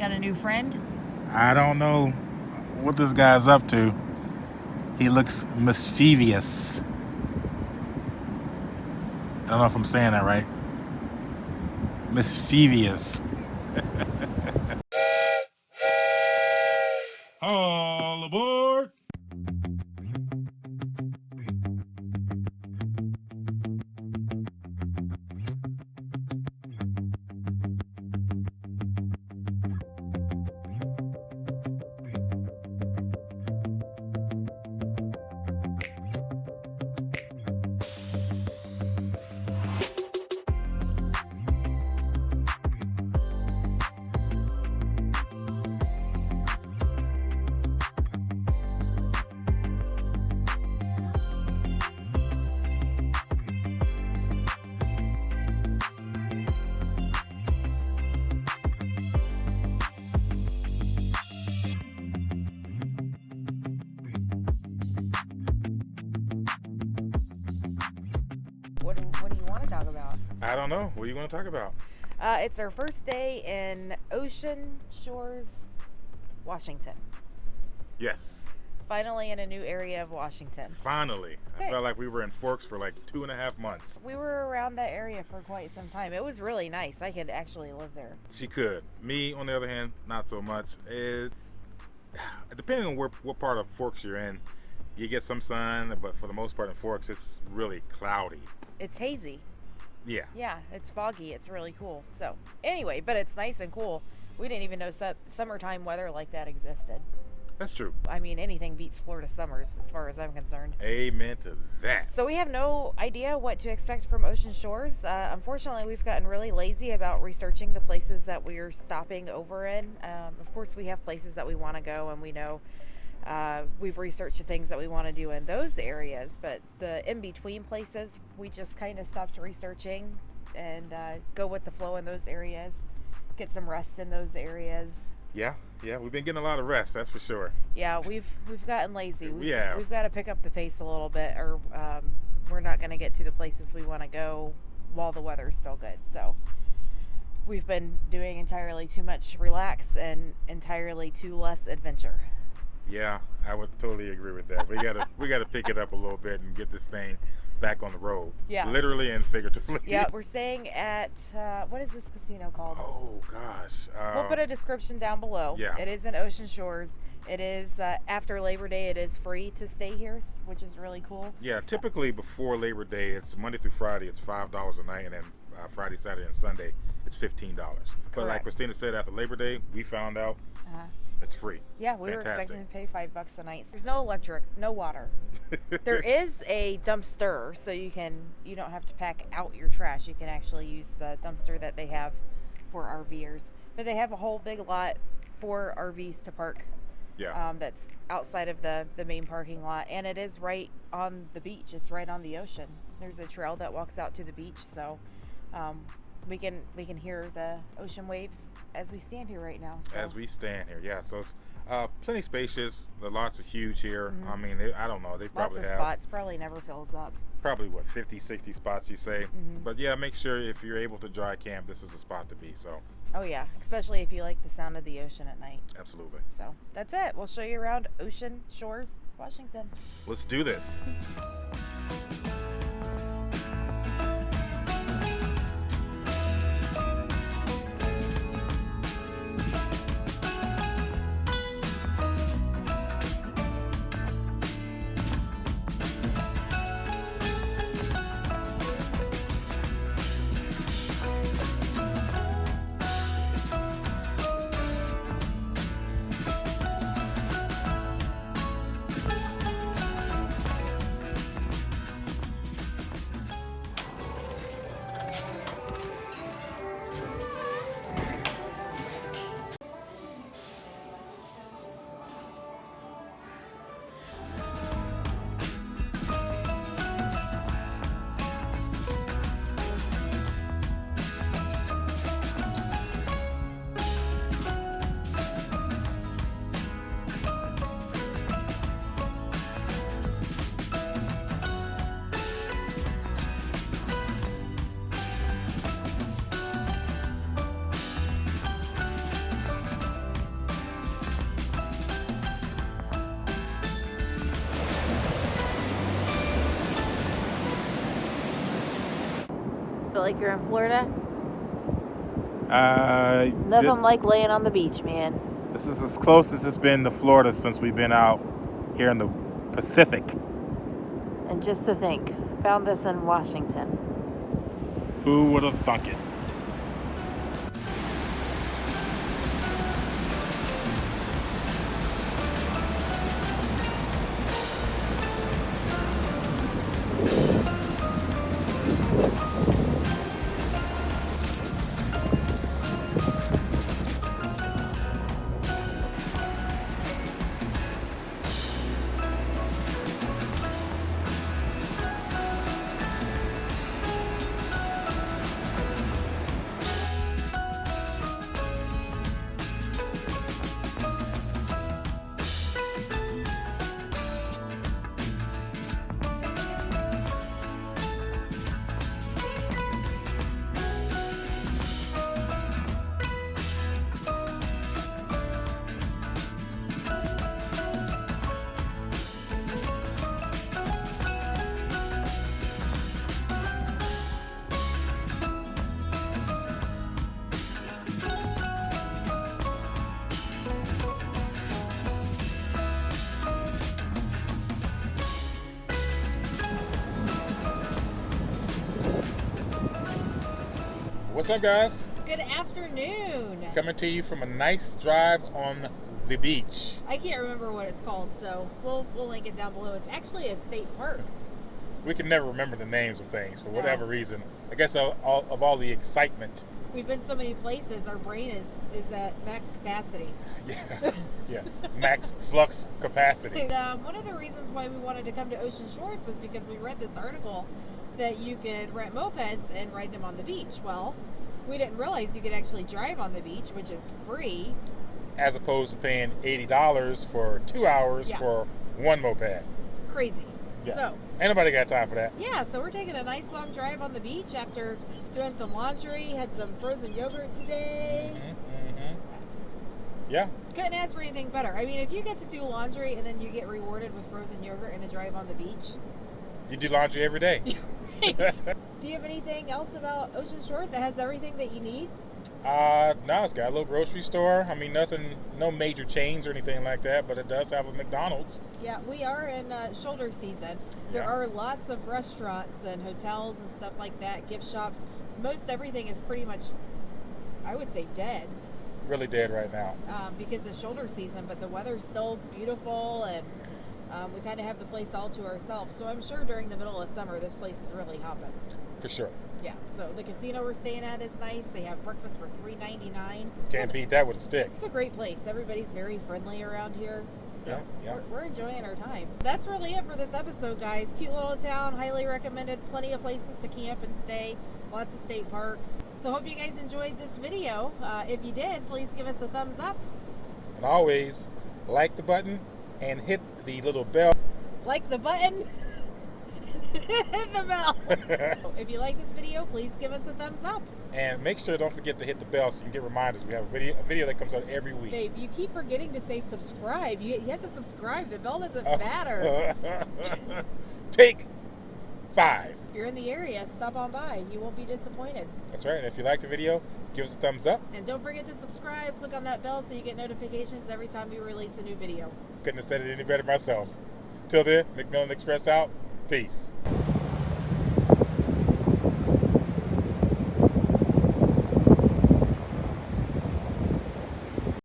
Got a new friend? I don't know what this guy's up to. He looks mischievous. I don't know if I'm saying that right. Mischievous. All aboard! What do you want to talk about? I don't know. What are you going to talk about? It's our first day in Ocean Shores, Washington. Yes. Finally in a new area of Washington. Finally. Hey. I felt like we were in Forks for like 2.5 months. We were around that area for quite some time. It was really nice. I could actually live there. She could. Me, on the other hand, not so much. Depending on what part of Forks you're in, you get some sun, but for the most part in Forks, it's really cloudy. It's hazy. Yeah. Yeah, it's foggy. It's really cool. So, anyway, but it's nice and cool. We didn't even know summertime weather like that existed. That's true. I mean, anything beats Florida summers as far as I'm concerned. Amen to that. So we have no idea what to expect from Ocean Shores. Unfortunately, we've gotten really lazy about researching the places that we're stopping over in. Of course, we have places that we want to go, and we know we've researched the things that we want to do in those areas. But the in-between places, we just kind of stopped researching and go with the flow in those areas, get some rest in those areas. Yeah, we've been getting a lot of rest, that's for sure. Yeah, we've gotten lazy. Yeah. We've got to pick up the pace a little bit, or we're not going to get to the places we want to go while the weather's still good. So we've been doing entirely too much relax and entirely too less adventure. Yeah, I would totally agree with that. We gotta pick it up a little bit and get this thing back on the road. Yeah. Literally and figuratively. Yeah, we're staying at what is this casino called? Oh gosh. We'll put a description down below. Yeah. It is in Ocean Shores. It is after Labor Day. It is free to stay here, which is really cool. Yeah, typically before Labor Day, it's Monday through Friday. It's $5 a night, and then Friday, Saturday, and Sunday, it's $15. But like Christina said, after Labor Day, we found out it's free. Yeah, we Fantastic. were expecting to pay $5 a night. There's no electric, no water. There is a dumpster, so you don't have to pack out your trash. You can actually use the dumpster that they have for RVers. But they have a whole big lot for RVs to park. Yeah. That's outside of the main parking lot, and it is right on the beach. It's right on the ocean. There's a trail that walks out to the beach, so we can hear the ocean waves as we stand here right now. So. As we stand here, yeah. So it's plenty spacious. The lots are huge here. Mm-hmm. I mean, I don't know. They probably lots of have spots. Probably never fills up. probably 50, 60 spots, you say. Mm-hmm. But yeah, make sure if you're able to dry camp, this is the spot to be. So. Oh yeah, especially if you like the sound of the ocean at night. Absolutely. So that's it. We'll show you around Ocean Shores, Washington. Let's do this. feel like you're in Florida? Nothing like laying on the beach, man. This is as close as it's been to Florida since we've been out here in the Pacific. And just to think, found this in Washington. Who would have thunk it? What's up, guys? Good afternoon. Coming to you from a nice drive on the beach. I can't remember what it's called, so we'll link it down below. It's actually a state park. We can never remember the names of things for whatever reason. I guess of all the excitement. We've been so many places, our brain is at max capacity. Yeah, max flux capacity. And, one of the reasons why we wanted to come to Ocean Shores was because we read this article that you could rent mopeds and ride them on the beach. Well, we didn't realize you could actually drive on the beach, which is free. As opposed to paying $80 for 2 hours for one moped. Crazy. Yeah. So, ain't nobody got time for that. Yeah, so we're taking a nice long drive on the beach after doing some laundry, had some frozen yogurt today. Yeah. Couldn't ask for anything better. I mean, if you get to do laundry and then you get rewarded with frozen yogurt and a drive on the beach. You do laundry every day. Do you have anything else about Ocean Shores that has everything that you need? No, it's got a little grocery store. I mean, no major chains or anything like that, but it does have a McDonald's. Yeah, we are in shoulder season. There are lots of restaurants and hotels and stuff like that, gift shops. Most everything is pretty much, I would say, dead. Really dead right now. Because it's shoulder season, but the weather's still beautiful and we kind of have the place all to ourselves. So I'm sure during the middle of summer, this place is really hopping. For sure. Yeah, so the casino we're staying at is nice. They have breakfast for $3.99. Can't beat that with a stick. It's a great place. Everybody's very friendly around here. So yeah. We're enjoying our time. That's really it for this episode, guys. Cute little town, highly recommended. Plenty of places to camp and stay. Lots of state parks. So hope you guys enjoyed this video. If you did, please give us a thumbs up. And always like the button and hit the little bell. Like the button. Hit the bell. If you like this video, please give us a thumbs up. And make sure don't forget to hit the bell so you can get reminders. We have a video that comes out every week. Babe, you keep forgetting to say subscribe. You have to subscribe. The bell doesn't matter. Take 5. If you're in the area, stop on by. You won't be disappointed. That's right. And if you like the video, give us a thumbs up. And don't forget to subscribe. Click on that bell so you get notifications every time we release a new video. Couldn't have said it any better myself. Till then, McMillan Express out. Peace.